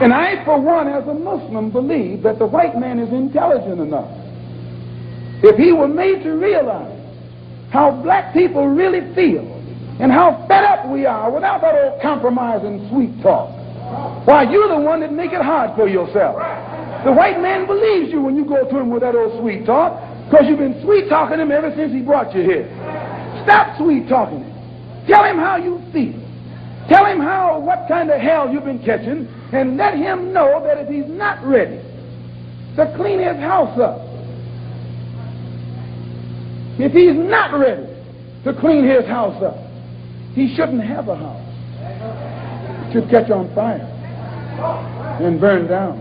And I, for one, as a Muslim, believe that the white man is intelligent enough. If he were made to realize how black people really feel and how fed up we are without that old compromise and sweet talk, why, you're the one that make it hard for yourself. The white man believes you when you go to him with that old sweet talk, because you've been sweet talking him ever since he brought you here. Stop sweet talking him. Tell him how you feel. Tell him what kind of hell you've been catching, and let him know that if he's not ready to clean his house up, if he's not ready to clean his house up, he shouldn't have a house. It should catch on fire and burn down.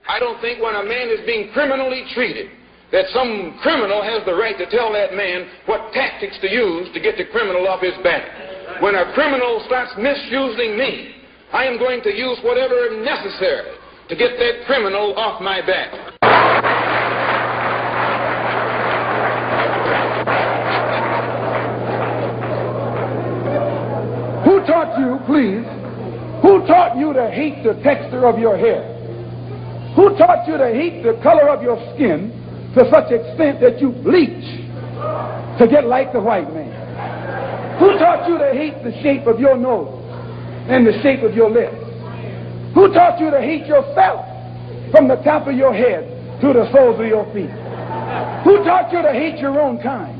I don't think when a man is being criminally treated that some criminal has the right to tell that man what tactics to use to get the criminal off his back. When a criminal starts misusing me, I am going to use whatever is necessary to get that criminal off my back. Who taught you, please, who taught you to hate the texture of your hair? Who taught you to hate the color of your skin to such extent that you bleach to get like the white man? Who taught you to hate the shape of your nose and the shape of your lips? Who taught you to hate yourself from the top of your head to the soles of your feet? Who taught you to hate your own kind?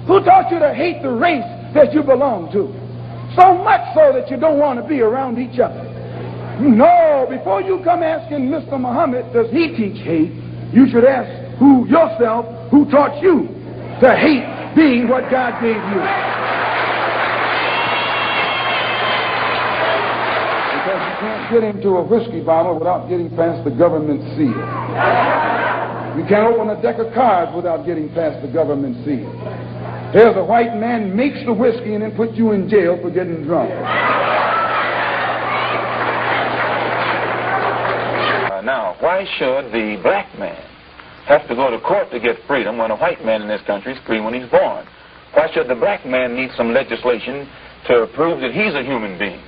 Who taught you to hate the race that you belong to? So much so that you don't want to be around each other. No, before you come asking Mr. Muhammad, does he teach hate, you should ask yourself who taught you to hate being what God gave you. Because you can't get into a whiskey bottle without getting past the government seal. You can't open a deck of cards without getting past the government seal. Here's a white man makes the whiskey and then puts you in jail for getting drunk. Now, why should the black man have to go to court to get freedom when a white man in this country is free when he's born? Why should the black man need some legislation to prove that he's a human being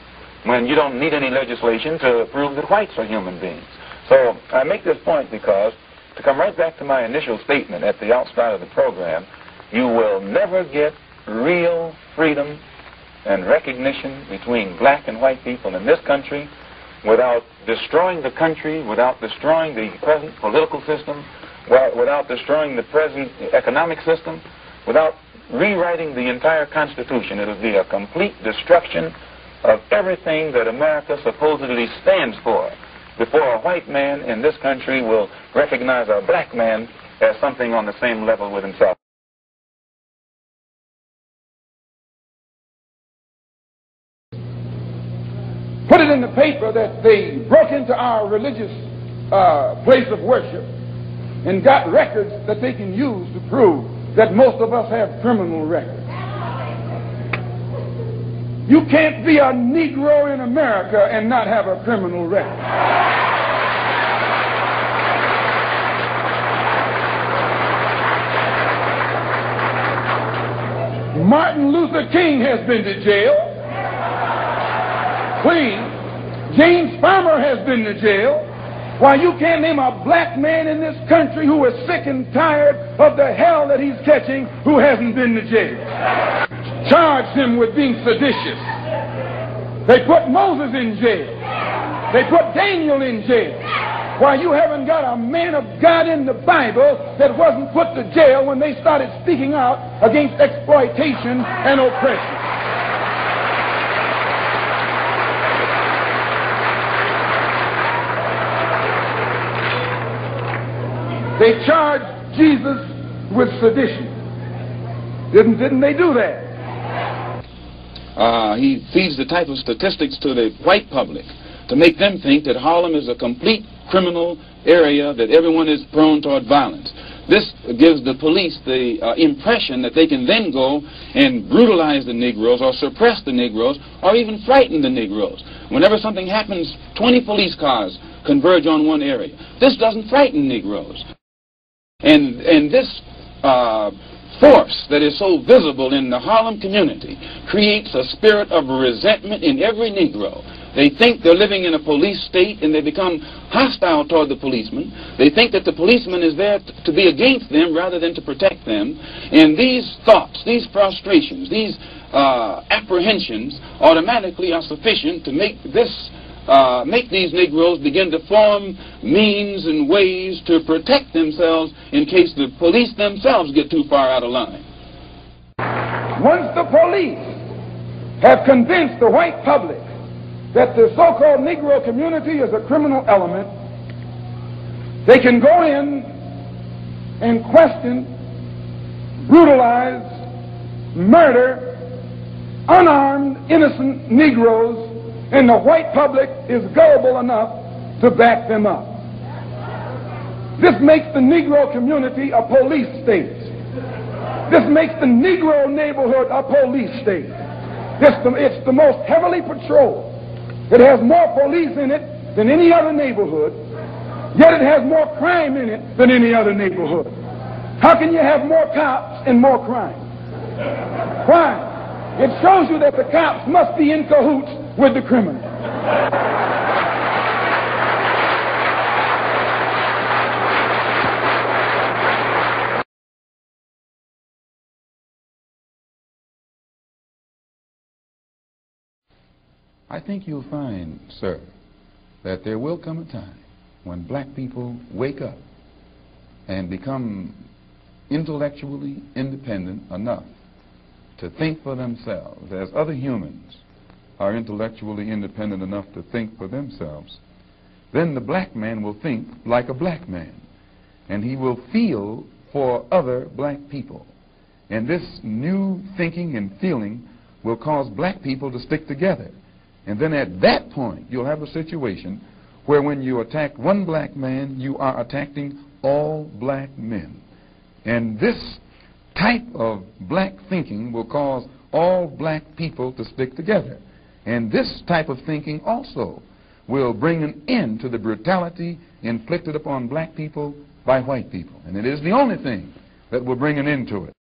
when you don't need any legislation to prove that whites are human beings? So I make this point because, to come right back to my initial statement at the outset of the program, you will never get real freedom and recognition between black and white people in this country without destroying the country, without destroying the present political system, without destroying the present economic system, without rewriting the entire Constitution. It will be a complete destruction of everything that America supposedly stands for before a white man in this country will recognize a black man as something on the same level with himself. Put it in the paper that they broke into our religious place of worship and got records that they can use to prove that most of us have criminal records. You can't be a Negro in America and not have a criminal record. Martin Luther King has been to jail. Please, James Farmer has been to jail. Why, you can't name a black man in this country who is sick and tired of the hell that he's catching who hasn't been to jail. Charged him with being seditious. They put Moses in jail. They put Daniel in jail. Why, you haven't got a man of God in the Bible that wasn't put to jail when they started speaking out against exploitation and oppression. They charged Jesus with sedition. Didn't they do that? He feeds the type of statistics to the white public to make them think that Harlem is a complete criminal area, that everyone is prone toward violence. This gives the police the impression that they can then go and brutalize the Negroes or suppress the Negroes or even frighten the Negroes. Whenever something happens, 20 police cars converge on one area. This doesn't frighten Negroes. And this force that is so visible in the Harlem community creates a spirit of resentment in every Negro. They think they're living in a police state, and they become hostile toward the policeman. They think that the policeman is there to be against them rather than to protect them. And these thoughts, these frustrations, these apprehensions automatically are sufficient to make these Negroes begin to form means and ways to protect themselves in case the police themselves get too far out of line. Once the police have convinced the white public that the so-called Negro community is a criminal element, they can go in and question, brutalize, murder unarmed, innocent Negroes, and the white public is gullible enough to back them up. This makes the Negro community a police state. This makes the Negro neighborhood a police state. It's the most heavily patrolled. It has more police in it than any other neighborhood, yet it has more crime in it than any other neighborhood. How can you have more cops and more crime? Why? It shows you that the cops must be in cahoots with the criminals. I think you'll find, sir, that there will come a time when black people wake up and become intellectually independent enough to think for themselves, as other humans are intellectually independent enough to think for themselves. Then the black man will think like a black man, and he will feel for other black people. And this new thinking and feeling will cause black people to stick together. And then at that point, you'll have a situation where when you attack one black man, you are attacking all black men. And this type of black thinking will cause all black people to stick together. And this type of thinking also will bring an end to the brutality inflicted upon black people by white people. And it is the only thing that will bring an end to it.